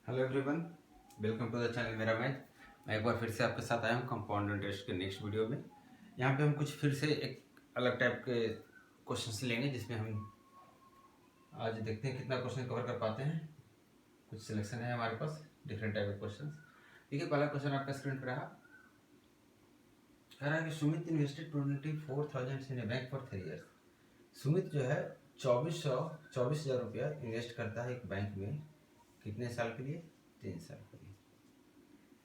Hello everyone, welcome to the channel मेरा math. मैं एक बार फिर से आपके साथ आया हूँ कंपाउंड इंटरेस्ट के नेक्स्ट वीडियो में। यहाँ पे हम कुछ फिर से एक अलग टाइप के क्वेश्चंस लेंगे, जिसमें हम आज देखते हैं कितना क्वेश्चन कवर कर पाते हैं। कुछ सिलेक्शन है हमारे पास डिफरेंट टाइप के क्वेश्चन। देखिए, पहला क्वेश्चन आपका स्क्रीन पर रहा। कह रहा है कि Sumit invested 24,000 in A bank for 3 years. Sumit जो है 24,000 रुपया इन्वेस्ट करता है एक बैंक में। कितने साल के लिए? 3 साल के लिए।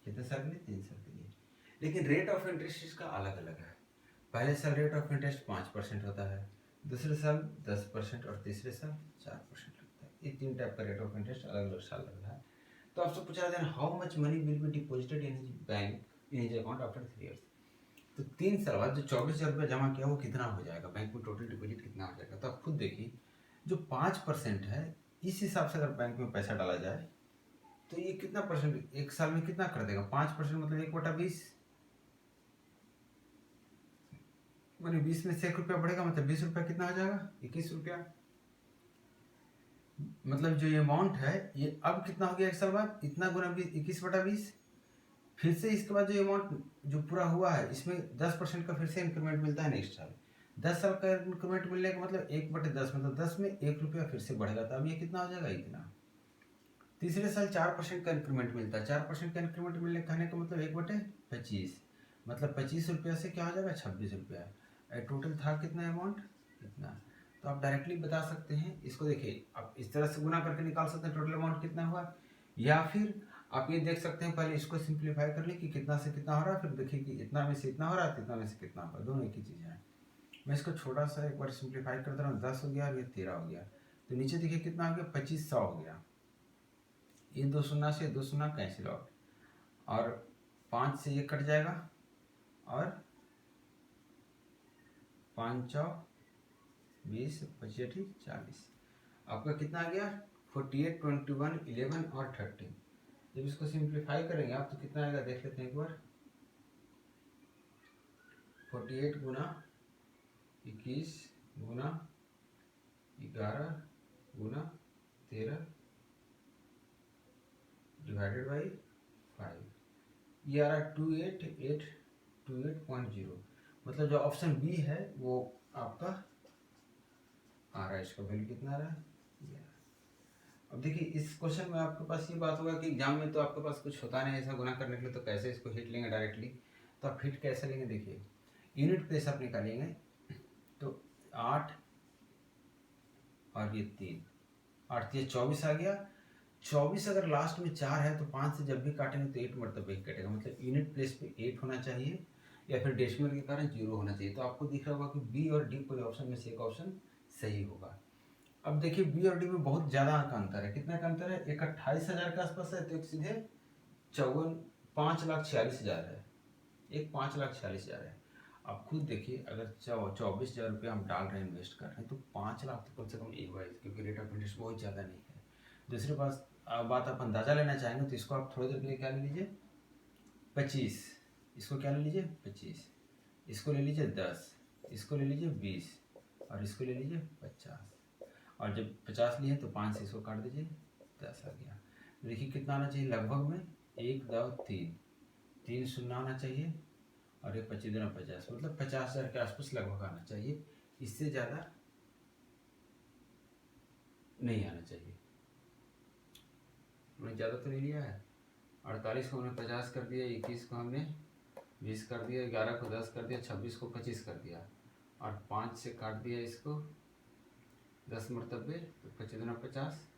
कितने साल के लिए? 3 साल के लिए। लेकिन रेट ऑफ इंटरेस्ट इसका अलग अलग है। पहले साल रेट ऑफ इंटरेस्ट 5% होता है, दूसरे साल 10% और तीसरे साल 4% लगता है। ये 3 टाइप का रेट ऑफ इंटरेस्ट अलग अलग साल लग रहा है। तो आपसे पूछा जाता है how much money will be deposited in his bank in his account after 3 years. तो 3 साल बाद जो 24,000 रुपया जमा किया वो कितना हो जाएगा, बैंक में टोटल डिपॉजिट कितना हो जाएगा। तो आप खुद देखिए, जो 5% है इस हिसाब से अगर बैंक में पैसा डाला जाए तो ये कितना परसेंट एक साल में कितना कर देगा? 5% मतलब 1/20, मैंने 20 में से 1 रुपया बढ़ेगा, मतलब 20 रुपया कितना हो जाएगा? 21 रुपया। मतलब जो ये अमाउंट है ये अब कितना हो गया एक साल बाद? इतना गुना 21/20। फिर से इसके बाद जो अमाउंट जो पूरा हुआ है इसमें 10% का फिर से इंक्रीमेंट मिलता है नेक्स्ट साल। 10 साल का इंक्रीमेंट मिलने का मतलब 1/10, मतलब 10 में 1 रुपया फिर से बढ़ेगा। तो अब ये कितना हो जाएगा? इतना। तीसरे साल 4% का इंक्रीमेंट मिलता है। 4% का इंक्रीमेंट मिलने कहने का मतलब 1/25, मतलब 25 रुपया से क्या हो जाएगा? 26 रुपया। टोटल था कितना अमाउंट? इतना। तो आप डायरेक्टली बता सकते हैं इसको। देखिए, आप इस तरह से गुना करके निकाल सकते हैं टोटल अमाउंट कितना हुआ, या फिर आप ये देख सकते हैं पहले इसको सिंप्लीफाई कर ले कि कितना से कितना हो रहा है, फिर देखिए कि इतना में से इतना हो रहा है, इतना में से कितना हो रहा है। दोनों एक ही चीज़ है। मैं इसको छोटा सा एक बार सिंप्लीफाई कर दे रहा हूँ। 10 हो गया और ये 13 हो गया। तो नीचे देखिए कितना हो गया? 2500 हो गया। ये 2 शून्य से 2 शून्य कैंसिल आउट, और 5 से ये कट जाएगा, और 5 20 25 40। आपका कितना आ गया? 48, 21, 11 और 13। जब इसको सिंप्लीफाई करेंगे आप तो कितना आएगा देख लेते हैं एक बार। 48 गुना 21 गुना 11 गुना 13 डिवाइडेड बाई 5। ये आ रहा है 28,828.0। मतलब जो ऑप्शन बी है वो आपका आ रहा है। इसका वैल्यू कितना आ रहा है? ये आ रहा है। अब देखिए, इस क्वेश्चन में आपके पास ये बात होगा कि एग्जाम में तो आपके पास कुछ होता नहीं ऐसा गुना करने के लिए, तो कैसे इसको हिट लेंगे डायरेक्टली। तो आप हिट कैसे लेंगे? देखिए, यूनिट प्लेस आप निकालेंगे तो 8 और ये 3, 8 ये 24 आ गया। 24 अगर लास्ट में 4 है तो 5 से जब भी काटेंगे तो 8 मरतब एक कटेगा, मतलब यूनिट प्लेस पे 8 होना चाहिए, या फिर डेसिमल के कारण 0 होना चाहिए। तो आपको दिख रहा होगा कि बी और डी पूरे ऑप्शन में से एक ऑप्शन सही होगा। अब देखिए, बी और डी में बहुत ज़्यादा का अंतर है। कितना का अंतर है? एक 28,000 के आसपास है, तो एक सीधे 5,46,000 है। एक 5,46,000 है। आप खुद देखिए, अगर 24,000 रुपये हम डाल रहे हैं, इन्वेस्ट कर रहे हैं, तो 5 लाख तो कम से कम एक बार, क्योंकि रेट ऑफ इंटरेस्ट बहुत ज़्यादा नहीं है। दूसरी बात आप अंदाज़ा लेना चाहेंगे तो इसको आप थोड़ी देर के लिए क्या ले लीजिए? 25। इसको क्या ले लीजिए? 25। इसको ले लीजिए 10। इसको ले लीजिए 20। और इसको ले लीजिए 50। और जब 50 लिए तो 5 से इसको काट दीजिए, 10 आ गया। देखिए कितना आना चाहिए लगभग में? 1 2 3, 3 शून्य आना चाहिए, और ये 25 दूना 50, मतलब 50,000 के आसपास लगभग आना चाहिए। इससे ज़्यादा नहीं आना चाहिए। हमने ज़्यादा तो नहीं लिया है। 48 को हमने 50 कर दिया, 21 को हमने 20 कर दिया, 11 को 10 कर दिया, 26 को 25 कर दिया, और 5 से काट दिया इसको 10 मरतबे, तो 25 दूना 50,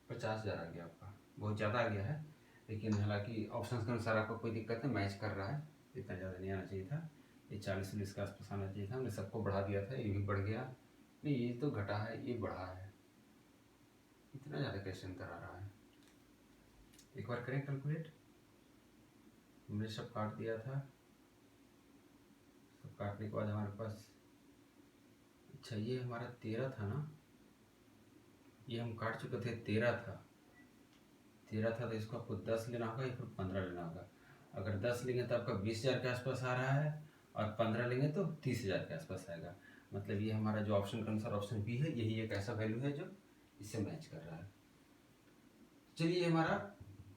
50,000 आ गया आपका। बहुत ज़्यादा आ गया है, लेकिन हालांकि ऑप्शंस के अनुसार आपको कोई दिक्कत नहीं, मैच कर रहा है। इतना ज़्यादा नहीं आना चाहिए था। ये 40-19 के आसपास आना चाहिए था। हमने सबको बढ़ा दिया था, ये भी बढ़ गया। नहीं, ये तो घटा है, ये बढ़ा है। इतना ज़्यादा कैसे अंतर आ रहा है? एक बार करें कैलकुलेट। हमने सब काट दिया था। सब काटने के बाद हमारे पास, अच्छा ये हमारा 13 था ना, ये हम काट चुके थे। 13 था, 13 था, तो इसको आपको 10 लेना होगा या फिर 15 लेना होगा। अगर 10 लेंगे तो आपका 20,000 के आसपास आ रहा है, और 15 लेंगे तो 30,000 के आसपास आएगा। मतलब ये हमारा जो ऑप्शन के अनुसार ऑप्शन बी है, यही एक ऐसा वैल्यू है जो इससे मैच कर रहा है। चलिए हमारा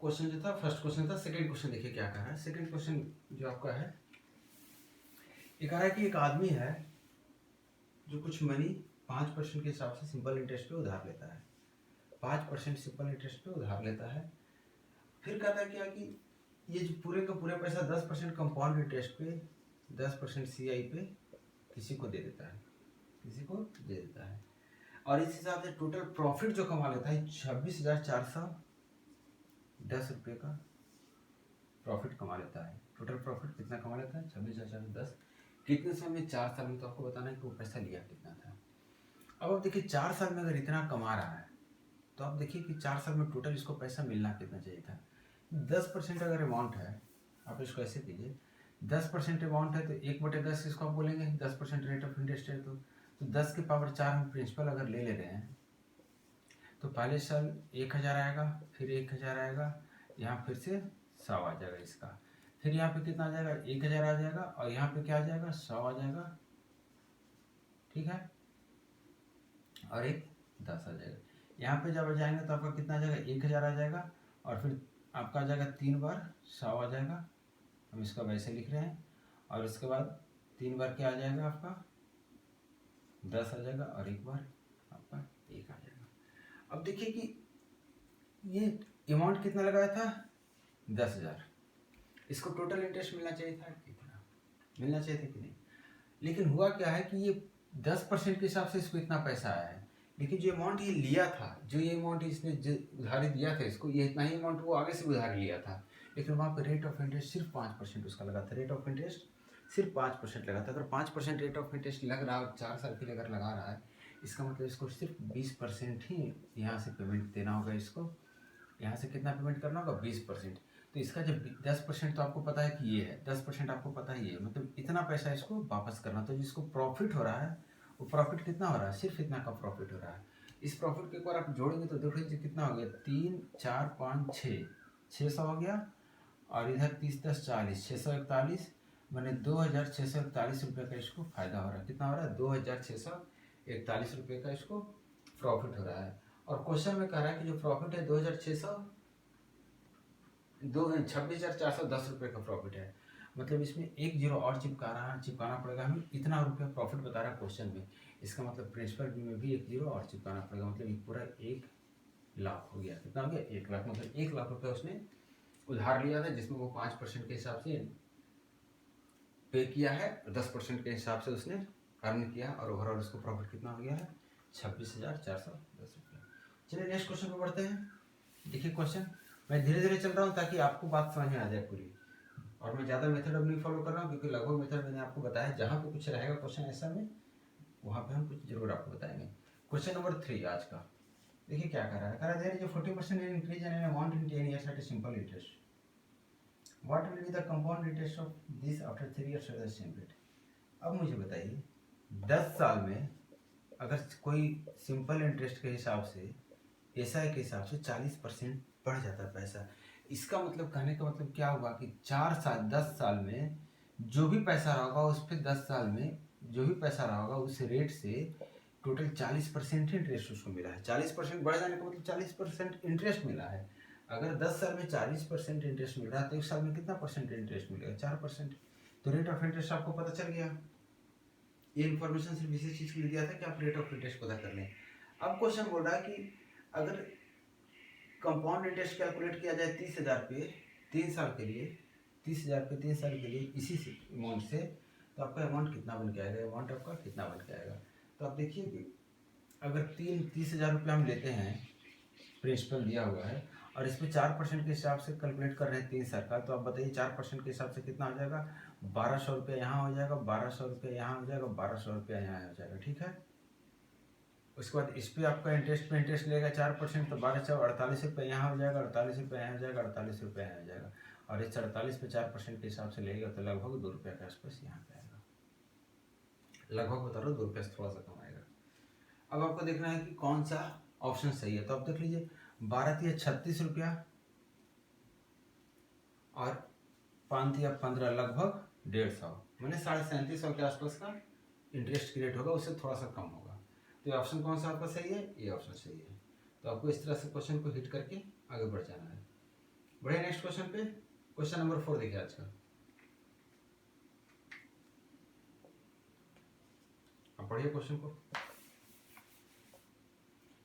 क्वेश्चन जो था फर्स्ट क्वेश्चन था। सेकंड क्वेश्चन देखिए क्या कह रहा है। सेकंड क्वेश्चन जो आपका है ये कह रहा है कि एक आदमी है जो कुछ मनी 5% के हिसाब से सिंपल इंटरेस्ट पे उधार लेता है। 5% सिंपल इंटरेस्ट पे उधार लेता है। फिर कहता है क्या कि ये जो पूरे का पूरा पैसा 10% कंपाउंड इंटरेस्ट पे 10% CI पे किसी को दे देता है, किसी को दे देता है। और इस हिसाब से टोटल प्रॉफिट जो कमा लेता है 26,410 रुपये का प्रॉफिट कमा लेता है। टोटल प्रॉफिट कितना कमा लेता है? 26,410। कितने समय में? 4 साल में। तो आपको बताना है कि वो पैसा लिया कितना था। अब आप देखिए 4 साल में अगर इतना कमा रहा है तो आप देखिए कि 4 साल में टोटल इसको पैसा मिलना कितना चाहिए था। 10% अगर अमाउंट है, आप इसको ऐसे कीजिए, 10% अमाउंट है तो 1/10 इसको आप बोलेंगे, 10% रेट ऑफ इंटरेस्ट है तो 10 की पावर 4 हम प्रिंसिपल अगर ले रहे हैं तो पहले साल 1,000 आएगा, फिर 1,000 आएगा, यहाँ फिर से 100 आ जाएगा इसका, फिर यहाँ पे कितना आ जाएगा? 1,000 आ जाएगा, और यहाँ पे क्या आ जाएगा? 100 आ जाएगा, ठीक है, और एक 10 आ जाएगा। यहाँ पे जब जाएंगे तो आपका कितना आ जाएगा? 1,000 आ जाएगा, और फिर आपका आ जाएगा 3 बार 100 आ जाएगा, हम इसका वैसे लिख रहे हैं, और उसके बाद 3 बार क्या आ जाएगा? आपका 10 आ जाएगा, और एक बार आपका 1 आ जाएगा। अब देखिए कि ये अमाउंट कितना लगाया था? 10,000। इसको टोटल इंटरेस्ट मिलना चाहिए था कितना? मिलना चाहिए था कि नहीं? लेकिन हुआ क्या है कि ये 10% के हिसाब से इसको इतना पैसा आया है, लेकिन जो अमाउंट ये लिया था, जो ये अमाउंट इसने उधारी दिया था इसको, ये इतना ही अमाउंट वो आगे से उधार लिया था, लेकिन वहाँ पे रेट ऑफ इंटरेस्ट सिर्फ 5% उसका लगा था। रेट ऑफ इंटरेस्ट सिर्फ 5% लगा था। अगर 5% रेट ऑफ इंटरेस्ट लग रहा है, 4 साल के लिए अगर लगा रहा है, इसका मतलब इसको सिर्फ 20% ही यहाँ से पेमेंट देना होगा। इसको यहाँ से कितना पेमेंट करना होगा? 20%। तो इसका जब 10% तो आपको पता है कि ये है, 10% आपको पता ही है, मतलब इतना पैसा इसको वापस करना। तो जिसको प्रॉफिट हो रहा है वो प्रॉफिट कितना हो रहा है? सिर्फ इतना का प्रॉफिट हो रहा है। इस प्रॉफिट को एक बार आप जोड़ेंगे तो देख लीजिए कितना हो गया? 3, 4, 5, 6, 600 हो गया, और इधर 30, 10, 40, 641, मैंने 2,641 रुपये का इसको फायदा हो रहा है। कितना हो रहा है? 2,641 रुपये का इसको प्रॉफिट हो रहा है। और क्वेश्चन में कह रहा है कि जो प्रॉफिट है 26,410 रुपये का प्रॉफिट है। मतलब इसमें एक जीरो और चिपकाना पड़ेगा हमें। इतना रुपया प्रॉफिट बता रहा है क्वेश्चन में, इसका मतलब प्रिंसिपल में भी एक जीरो और चिपकाना पड़ेगा। मतलब ये पूरा 1 लाख हो गया। कितना हो गया? 1 लाख। मतलब 1 लाख रुपया उसने उधार लिया था, जिसमें वो 5% के हिसाब से पे किया है, 10% के हिसाब से उसने अर्न किया, और ओवरऑल उसको प्रॉफिट कितना हो गया है? 26,410 रुपया। चलिए नेक्स्ट क्वेश्चन पे बढ़ते हैं। देखिए क्वेश्चन मैं धीरे धीरे चल रहा हूँ ताकि आपको बात समझ में आ जाए पूरी, और मैं ज़्यादा मेथड अब नहीं फॉलो कर रहा हूँ, क्योंकि लगभग मेथड मैंने आपको बताया। जहाँ पे कुछ रहेगा क्वेश्चन ऐसा में, वहाँ पे हम कुछ जरूर आपको बताएंगे। क्वेश्चन नंबर 3 आज का देखिए क्या कर रहा है। कह रहा है जो 40% increase in amount in 10 years at a simple interest, what will be the compound interest of this after 3 years at the same rate? अब मुझे बताइए 10 साल में अगर कोई सिंपल इंटरेस्ट के हिसाब से, एसआई के हिसाब से 40% बढ़ जाता है पैसा, इसका मतलब कहने का मतलब क्या हुआ कि 4 साल 10 साल में जो भी पैसा रहा होगा उस पर 10 साल में जो भी पैसा रहा होगा उस रेट से टोटल 40% ही इंटरेस्ट उसको मिला है। 40% बढ़ जाने का मतलब 40% इंटरेस्ट मिला है। अगर 10 साल में 40% इंटरेस्ट मिल रहा है तो 1 साल में कितना परसेंट इंटरेस्ट मिलेगा? 4%। तो रेट ऑफ इंटरेस्ट आपको पता चल गया। ये इन्फॉर्मेशन सिर्फ इसी चीज़ के लिए दिया था कि आप रेट ऑफ इंटरेस्ट पता कर लें। अब क्वेश्चन बोल रहा है कि अगर कंपाउंड इंटरेस्ट कैलकुलेट किया जाए 30,000 पे 3 साल के लिए, 30,000 पे 3 साल के लिए इसी अमाउंट से, तो आपका अमाउंट कितना बन के आएगा? अमाउंट आपका कितना बन के आएगा? तो आप देखिए कि अगर 30,000 रुपये हम लेते हैं, प्रिंसिपल दिया हुआ है, और इस पर 4% के हिसाब से कैलकुलेट कर रहे हैं 3 साल का, तो आप बताइए 4% के हिसाब से कितना हो जाएगा? 1,200 रुपये यहाँ हो जाएगा, 1,200 रुपये यहाँ हो जाएगा, 1,200 रुपये यहाँ हो जाएगा, ठीक है। उसके बाद इस पर आपका इंटरेस्ट पे इंटरेस्ट लेगा 4%, तो 1,248 रुपये यहाँ हो जाएगा, 48 रुपये यहाँ हो जाएगा, 48 रुपये यहाँ हो जाएगा, और इस 48 पे 4% के हिसाब से लेगा तो लगभग 2 रुपये के आसपास यहाँ पे आएगा। लगभग बता रहा हूँ 2 रुपये से थोड़ा सा कम आएगा। अब आपको देखना है कि कौन सा ऑप्शन सही है। तो आप देख लीजिए 12 × 36 रुपया और 5 × 15 लगभग 150, मैंने 3750 के आसपास का इंटरेस्ट की रेट होगा, उससे थोड़ा सा कम होगा। तो ये ऑप्शन कौन सा आपका सही है? ये ऑप्शन सही है। तो आपको इस तरह से क्वेश्चन को हिट करके आगे बढ़ जाना है। बढ़े नेक्स्ट क्वेश्चन पे। क्वेश्चन नंबर 4 देखिए आज का। अब पढ़िए क्वेश्चन को।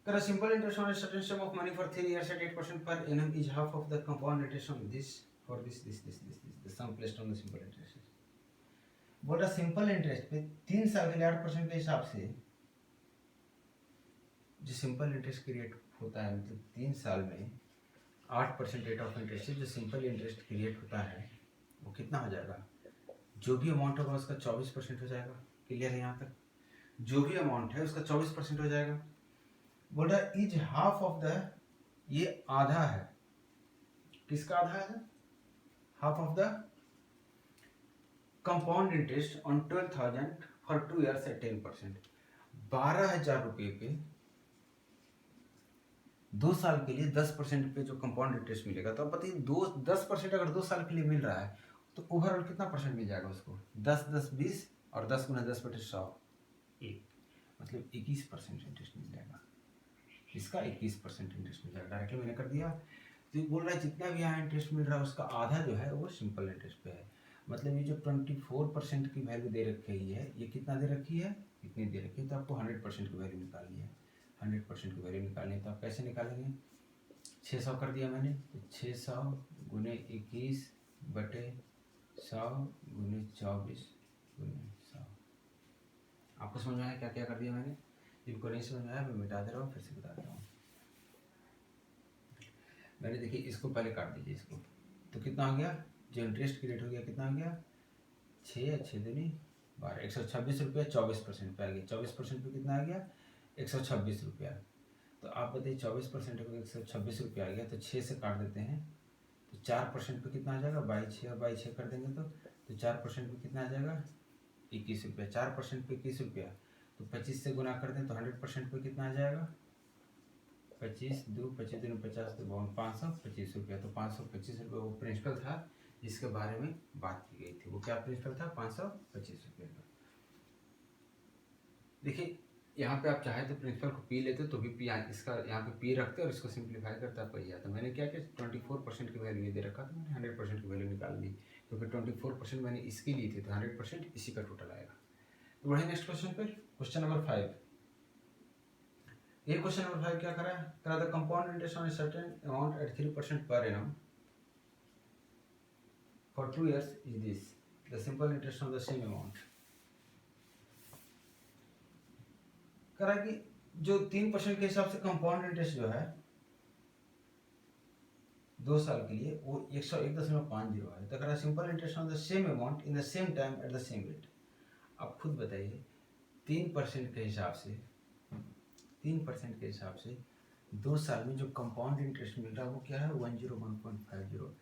A simple interest on a certain sum of money for 3 years at 8% per annum is half of the compound interest on this for this the sum placed on the simple interest। बोल रहा simple interest पे 3 साल के लिए 8% के हिसाब से जो सिंपल इंटरेस्ट की रेट होता है, मतलब 3 साल में 8% रेट ऑफ इंटरेस्ट जो सिंपल इंटरेस्ट की रेट होता है वो कितना हो जाएगा? जो भी अमाउंट होगा उसका 24% हो जाएगा। क्लियर है यहाँ तक? जो भी अमाउंट है उसका 24% हो जाएगा। बोल रहा इज हाफ ऑफ द, ये आधा है। किसका आधा है? Half of the compound interest on 12,000 for 2 years at 10%। 12,000 रुपये पे 2 साल के लिए 10% पे जो कंपाउंड इंटरेस्ट मिलेगा, तो अब बताइए 10% अगर 2 साल के लिए मिल रहा है तो ओवरऑल कितना परसेंट मिल जाएगा उसको? 10 10 20 और 10 गुना 10/100 1, मतलब 21% इंटरेस्ट मिल जाएगा। इसका 21% इंटरेस्ट मिल जाएगा। डायरेक्टली मैंने कर दिया। तो बोल रहा है जितना भी यहाँ इंटरेस्ट मिल रहा है उसका आधा जो है वो सिंपल इंटरेस्ट पे है। मतलब ये जो 24% की वैल्यू दे रखी है, ये कितना दे रखी है? इतनी दे रखी है। तो आपको 100% की वैल्यू निकालनी है। 100% की वैल्यू निकालनी है तो आप कैसे निकालेंगे? 600 कर दिया मैंने, तो 600 गुने 21/100 गुने 24 गुने 100। आपको समझ में आया क्या क्या कर दिया मैंने? जिनको नहीं समझ में आया मैं मिटा दे रहा हूँ, फिर से बता रहा हूँ। मैंने देखिए इसको पहले काट दीजिए इसको, तो कितना हो गया? जो इंटरेस्ट की रेट हो गया कितना हो गया? 6 6 दूनी 12, 126 रुपया 24% पे आ गया। 24% पे कितना आ गया? 126 रुपया। तो आप बताइए 24% को 126 रुपया आ गया, तो 6 से काट देते हैं तो 4% पे कितना आ जाएगा? 22 और 22 कर देंगे तो 4% पे कितना आ जाएगा? 21 रुपया। 4% पे 21 रुपया, तो 25 से गुना कर दें तो 100% पे कितना आ जाएगा? 25 2 25 दूनी 50 तो 525 रुपया। तो 525 रुपये वो प्रिंसिपल था जिसके बारे में बात की गई थी। वो क्या प्रिंसिपल था? 525 रुपये का। देखिए यहाँ पे आप चाहे तो प्रिंसिपल को पी लेते तो भी पी, इसका यहाँ पे पी रखते और इसको सिंप्लीफाई करते आपको ये आता। मैंने क्या किया 24% की वैल्यू ये दे रखा था, मैंने 100% की वैल्यू निकाल दी, क्योंकि 24% मैंने इसकी ली थी तो 100% इसी का टोटल आएगा। तो बढ़े नेक्स्ट क्वेश्चन पे। Question number 5। ये क्वेश्चन नंबर 5 क्या करा the compound interest on a certain amount at 3% per annum for 2 years is this the simple interest on the same amount. करा कि जो 3% के हिसाब से कंपाउंड इंटरेस्ट जो है 2 साल के लिए वो 101.50 है। तो करा simple interest on the same amount in the same time eight the same rate. आप खुद बताइए 3% के हिसाब से 3% के हिसाब से 2 साल में जो कंपाउंड इंटरेस्ट मिल रहा है वो क्या है? 101.50।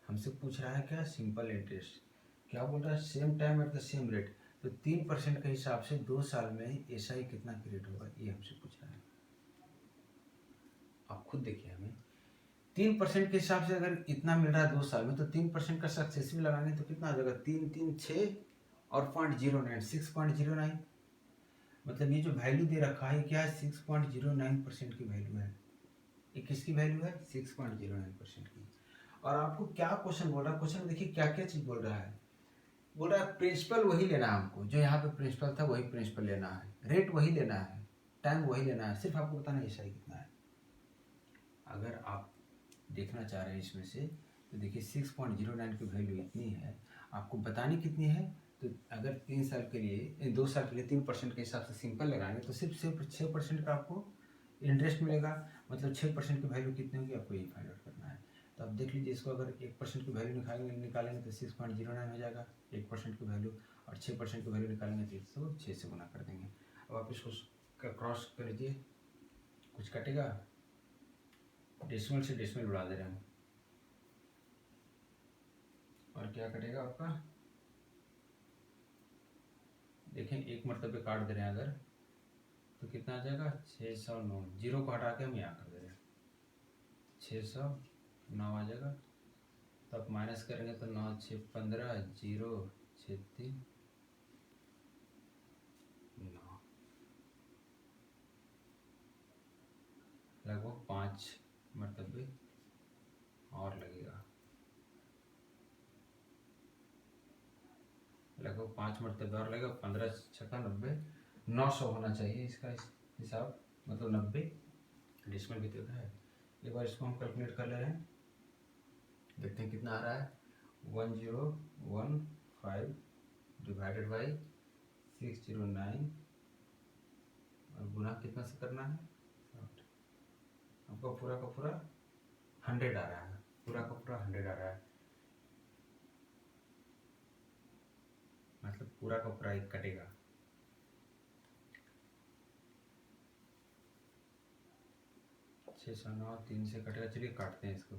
हमसे पूछ रहा है क्या? Simple interest. क्या बोल रहा है? Same time eight the same rate. तो 3% के हिसाब से 2 साल में ऐसा ही कितना की रेट होगा ये हमसे पूछ रहा है। आप खुद देखिए, हमें 3% के हिसाब से अगर इतना मिल रहा है 2 साल में तो 3% का सक्सेसिव लगाएंगे तो कितना आ जाएगा? 3 3 6 और 0.09 6.09। मतलब ये जो वैल्यू दे रखा है क्या है? 6.09% की वैल्यू है। ये किसकी वैल्यू है? 6.09% की। और आपको क्या क्वेश्चन बोल रहा है? क्वेश्चन देखिए क्या क्या चीज बोल रहा है। बोल रहा है प्रिंसिपल वही लेना है हमको, जो यहाँ पे प्रिंसिपल था वही प्रिंसिपल लेना है, रेट वही लेना है, टाइम वही लेना है, सिर्फ आपको बताना है ऐसा ही कितना है। अगर आप देखना चाह रहे हैं इसमें से तो देखिए 6.09 की वैल्यू इतनी है, आपको बतानी कितनी है? तो अगर 3 साल के लिए 2 साल के लिए 3% के हिसाब से सिंपल लगाएंगे तो सिर्फ 6% का आपको इंटरेस्ट मिलेगा। मतलब 6% की वैल्यू कितनी होगी आपको यही फाइंड आउट करना है। तो आप देख लीजिए इसको, अगर 1% की वैल्यू निकालेंगे तो 6.09 हो जाएगा 1% की वैल्यू, और 6% की वैल्यू निकालेंगे तो इसको 6 से गुना कर देंगे। अब आप इसको क्रॉस कर लीजिए, कुछ कटेगा? डेसिमल से डेसिमल बढ़ा दे रहे हैं, और क्या कटेगा आपका? देखें एक मरतबे काट दे रहे हैं अगर तो कितना आ जाएगा? 609। जीरो को हटा के हम यहाँ कर दे रहे हैं 609 आ जाएगा। तो आप माइनस करेंगे तो 9 6 15 0 6 3 9। लगभग 5 मरतबे और लगेगा, लगभग 5 मरतबे और लगेगा। 15 छक्का 90, 900 होना चाहिए इसका हिसाब, मतलब 90 डेसिमल भी देता है। एक बार इसको हम कैलकुलेट कर ले रहे हैं, देखते हैं कितना आ रहा है। 1015 डिवाइडेड बाई 609 और गुना कितना से करना है, आपका पूरा का पूरा 100 आ रहा है, पूरा का पूरा 100 आ रहा है, मतलब पूरा का पूरा एक कटेगा। छः सौ 9 3 से कटेगा, चलिए काटते हैं इसको,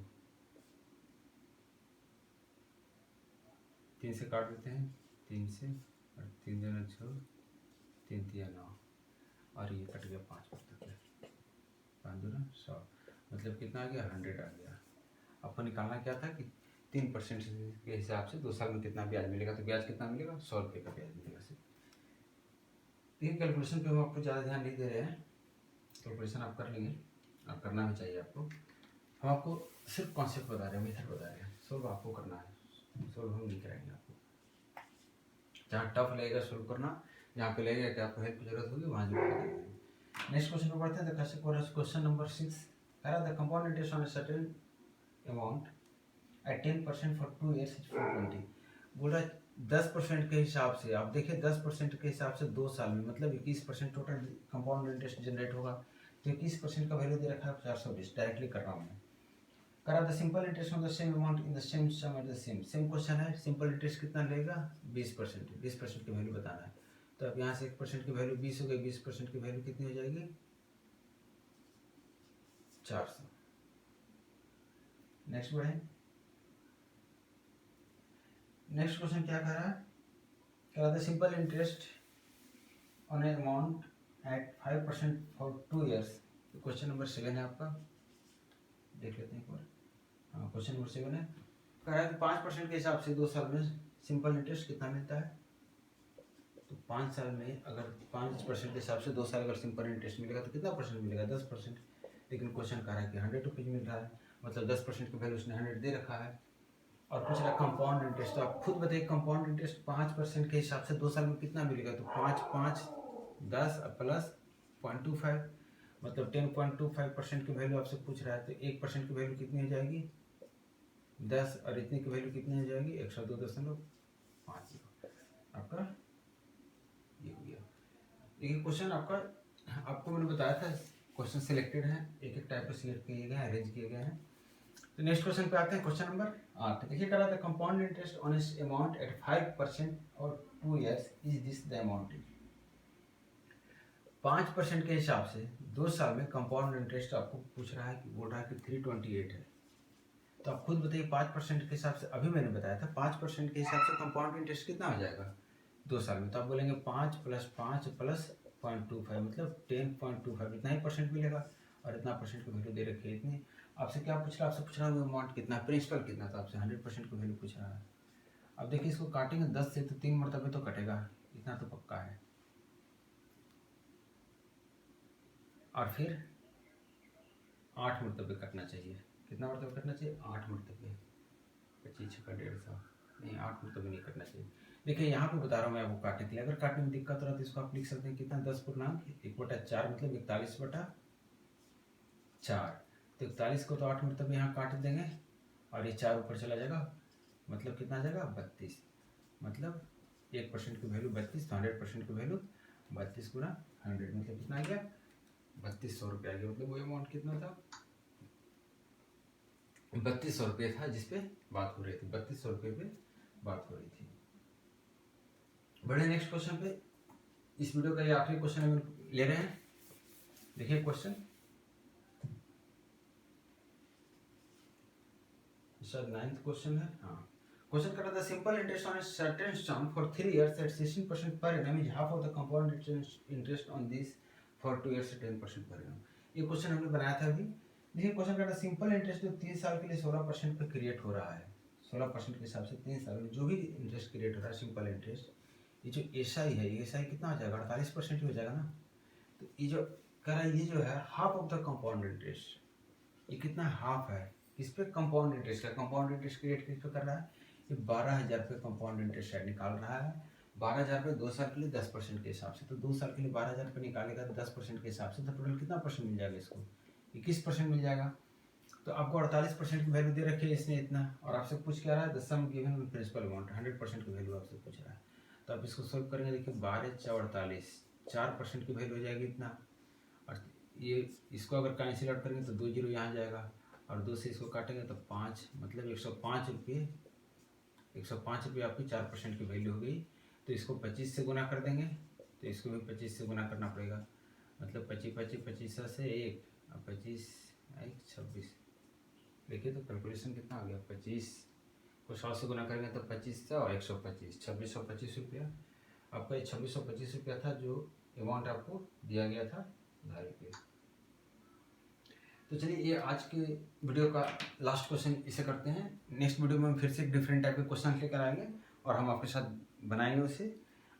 3 से काट देते हैं, 3 से, और 3 दूना 6, 3 तिया 9, और ये कट गया 5 मरतबे, 5 दूना 100, मतलब कितना आ गया, 100 आ गया। आपको निकालना क्या था कि 3% के हिसाब से 2 साल में कितना ब्याज मिलेगा, तो ब्याज कितना मिलेगा, 100 रुपये का ब्याज मिलेगा सिर्फ। लेकिन कैलकुलेशन पे हम आपको ज़्यादा ध्यान नहीं दे रहे हैं, कैलकुलेशन आप कर लेंगे, आप करना भी चाहिए आपको। हम आपको सिर्फ कॉन्सेप्ट बता रहे हैं, मेथड बता रहे हैं, सोल्व आपको करना है, सोल्व हम नहीं कराएंगे आपको। जहाँ टफ लगेगा सोल्व करना, जहाँ पे लगेगा कि आपको हेल्प की जरूरत होगी वहाँ जरूर बताएंगे। नेक्स्ट क्वेश्चन पे बढ़ते हैं। Question number 6, the compound interest on a certain amount at 10% for 2 years is 420। बोल रहा है 10% के हिसाब से, आप देखिए 10% के हिसाब से 2 साल में, मतलब 21% टोटल कंपाउंड इंटरेस्ट जनरेट होगा। तो 21% का वैल्यू दे रखा है 420, डायरेक्टली कर रहा हूँ मैं। करा the simple interest on the same amount in the same sum at the same question है। सिंपल इंटरेस्ट कितना लेगा, 20%, 20% की वैल्यू बताना है। तो अब यहाँ से 1% की वैल्यू 20 हो गई, 20% की वैल्यू कितनी हो जाएगी, 400। नेक्स्ट बढ़े, नेक्स्ट क्वेश्चन क्या कह रहा है, कह रहा था simple interest on A amount at 5% for 2 years। तो क्वेश्चन नंबर 7 है आपका, देख लेते हैं एक बार। हाँ, क्वेश्चन नंबर 7 है, कह रहा है कि 5% के हिसाब से 2 साल में सिंपल इंटरेस्ट कितना मिलता है। तो 5 साल में अगर 5% के हिसाब से 2 साल अगर सिंपल इंटरेस्ट मिलेगा तो कितना परसेंट मिलेगा, 10%। लेकिन क्वेश्चन कह रहा है कि 100 रुपीज़ मिल रहा है, मतलब 10% की वैल्यू उसने 100 दे रखा है। और पूछ रहा है कंपाउंड इंटरेस्ट, तो आप खुद बताइए कंपाउंड इंटरेस्ट 5% के हिसाब से 2 साल में कितना मिलेगा। तो 5 5 10 प्लस 0.25, मतलब 10.25% की वैल्यू आपसे पूछ रहा है। तो 1% की वैल्यू कितनी हो जाएगी, 10, और इतनी की वैल्यू कितनी हो जाएगी, 102.50। आपका ये हो गया। देखिए क्वेश्चन आपका, आपको मैंने बताया था क्वेश्चन सिलेक्टेड है, एक एक टाइप पे सिलेक्ट किए गए हैं, अरेंज किए गए हैं। तो नेक्स्ट क्वेश्चन पे आते हैं, क्वेश्चन नंबर 8। देखिए करा था कंपाउंड इंटरेस्ट ऑन इस अमाउंट एट 5% और 2 years is this the amount. 5% के हिसाब से 2 साल में कंपाउंड इंटरेस्ट आपको पूछ रहा है कि बोल रहा है कि 328 है। तो आप खुद बताइए 5% के हिसाब से, अभी मैंने बताया था 5% के हिसाब से कंपाउंड इंटरेस्ट कितना हो जाएगा 2 साल में। तो आप बोलेंगे 5 + 5 + 0.25, मतलब 10.25, इतना ही परसेंट मिलेगा। और इतना परसेंट की वैल्यू दे रखी है इतनी। आपसे क्या पूछ रहा है, आपसे पूछ रहा है अमाउंट कितना, प्रिंसिपल कितना, तो आपसे 100% की वैल्यू पूछ रहा है। अब देखिए इसको काटेंगे 10 से, तो 3 मरतबे तो कटेगा, इतना तो पक्का है। और फिर 8 मरतबे कटना चाहिए, कितना मरतबे कटना चाहिए, 8 मरतबे, 25 छक्का 150, नहीं 8 मरतबे नहीं कटना चाहिए। देखिए यहाँ पे बता रहा हूँ मैं आपको काटने के लिए, अगर काटने में दिक्कत हो रहा है तो इसको आप लिख सकते हैं कितना, 10/1/4, मतलब 41/4। तो 41 को तो 8 मरतबे यहाँ काट देंगे, और ये 4 ऊपर चला जाएगा, मतलब कितना आ जाएगा, 32। मतलब 1% की वैल्यू 32, तो 100% की वैल्यू 32 × 100, मतलब कितना आ गया, 3200 रुपये आ गया। मतलब वो अमाउंट कितना था, 3200 रुपये था जिसपे बात हो रही थी, 3200 रुपये पे बात हो रही थी। बढ़े नेक्स्ट क्वेश्चन पे, इस वीडियो का ये आखिरी क्वेश्चन हम ले रहे हैं। देखिए क्वेश्चन, सर 9th क्वेश्चन है। हाँ, क्वेश्चन कर रहा था simple interest on a certain sum for 3 years at 16% per annum is half of the compound interest on this for 2 years at 10% per annum. ये क्वेश्चन हमने बनाया था अभी। देखिए क्वेश्चन कर रहा था सिंपल इंटरेस्ट जो 3 साल के लिए 16% पे क्रिएट हो रहा है, 16% के हिसाब से 3 साल में जो भी इंटरेस्ट क्रिएट हो रहा है सिंपल इंटरेस्ट, ये जो एस आई है, एस आई कितना हो जाएगा, 48% ही हो जाएगा ना। तो ये जो कह रहा है ये जो है half of the compound interest, ये कितना हाफ है किस पे, कंपाउंड इंटरेस्ट है। कंपाउंड इंटरेस्ट की रेट किस पे कर रहा है, ये 12,000 पे कंपाउंड इंटरेस्ट रेट निकाल रहा है। 12,000 पे 2 साल के लिए 10% के हिसाब से, तो 2 साल के लिए 12,000 पे निकालेगा 10% के हिसाब से, तो टोटल कितना परसेंट मिल जाएगा इसको, 21% मिल जाएगा। तो आपको 48% की वैल्यू दे रखी है इसने इतना, और आपसे पूछ क्या रहा है, the sum given principal amount, 100% की वैल्यू आपसे पूछ रहा है। तो आप इसको सॉल्व करेंगे, देखिए 12 × 48, 4% की वैल्यू हो जाएगी इतना। और ये इसको अगर कैंसिल आउट करेंगे तो 2 जीरो यहाँ जाएगा, और 2 से इसको काटेंगे तो 5, मतलब 105 रुपये, 105 रुपये आपकी 4% की वैल्यू हो गई। तो इसको 25 से गुना कर देंगे, तो इसको भी 25 से गुना करना पड़ेगा, मतलब 25 से 1 और 25 1 26, देखिए तो कैलकुलेशन कितना आ गया, 25 को 100 से गुना करेंगे तो 25 और 125, 2625 रुपया आपका, ये 2625 रुपया था जो अमाउंट आपको दिया गया था उधारी पे। तो चलिए ये आज के वीडियो का लास्ट क्वेश्चन इसे करते हैं। नेक्स्ट वीडियो में हम फिर से एक डिफरेंट टाइप के क्वेश्चन लेकर आएंगे और हम आपके साथ बनाएंगे उसे।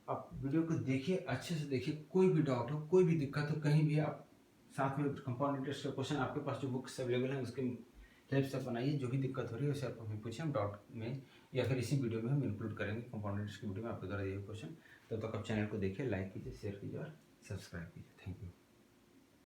आप वीडियो को देखिए, अच्छे से देखिए, कोई भी डाउट हो, कोई भी दिक्कत हो, कहीं भी आप साथ में कंपाउंड इंटरेस्ट का क्वेश्चन आपके पास जो बुक्स अवेलेबल हैं उसके हेल्प से बनाइए। जो भी दिक्कत हो रही है उसे आप हमें पूछें, हम डाउट में या फिर इसी वीडियो में हम इंक्लूड करेंगे कंपाउंड इंटरेस्ट की वीडियो में आपके द्वारा दिए क्वेश्चन। तब तक आप चैनल को देखिए, लाइक कीजिए, शेयर कीजिए और सब्सक्राइब कीजिए। Thank you.